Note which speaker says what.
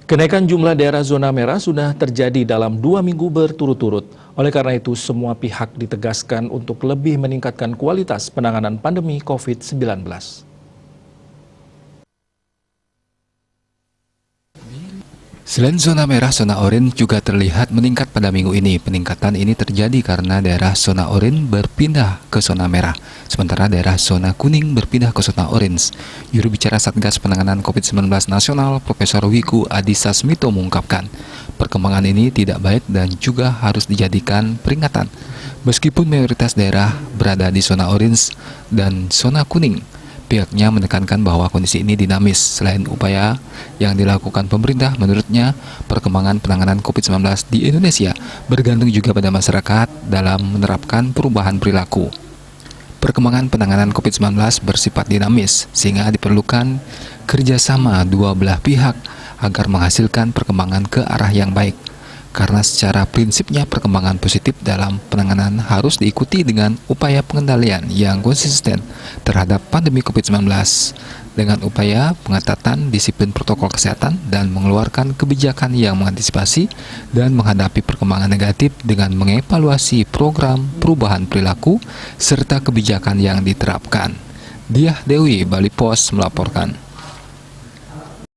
Speaker 1: Kenaikan jumlah daerah zona merah sudah terjadi dalam 2 minggu berturut-turut. Oleh karena itu, semua pihak ditegaskan untuk lebih meningkatkan kualitas penanganan pandemi COVID-19.
Speaker 2: Selain zona merah, zona oranye juga terlihat meningkat pada minggu ini. Peningkatan ini terjadi karena daerah zona oranye berpindah ke zona merah, sementara daerah zona kuning berpindah ke zona orange. Juru bicara Satgas Penanganan COVID-19 Nasional, Profesor Wiku Adhisa Smito mengungkapkan, perkembangan ini tidak baik dan juga harus dijadikan peringatan. Meskipun mayoritas daerah berada di zona orange dan zona kuning, pihaknya menekankan bahwa kondisi ini dinamis. Selain upaya yang dilakukan pemerintah, menurutnya perkembangan penanganan COVID-19 di Indonesia bergantung juga pada masyarakat dalam menerapkan perubahan perilaku. Perkembangan penanganan COVID-19 bersifat dinamis, sehingga diperlukan kerjasama dua belah pihak agar menghasilkan perkembangan ke arah yang baik. Karena secara prinsipnya perkembangan positif dalam penanganan harus diikuti dengan upaya pengendalian yang konsisten terhadap pandemi COVID-19 dengan upaya pengetatan disiplin protokol kesehatan dan mengeluarkan kebijakan yang mengantisipasi dan menghadapi perkembangan negatif dengan mengevaluasi program perubahan perilaku serta kebijakan yang diterapkan. Diah Dewi, Bali Pos melaporkan.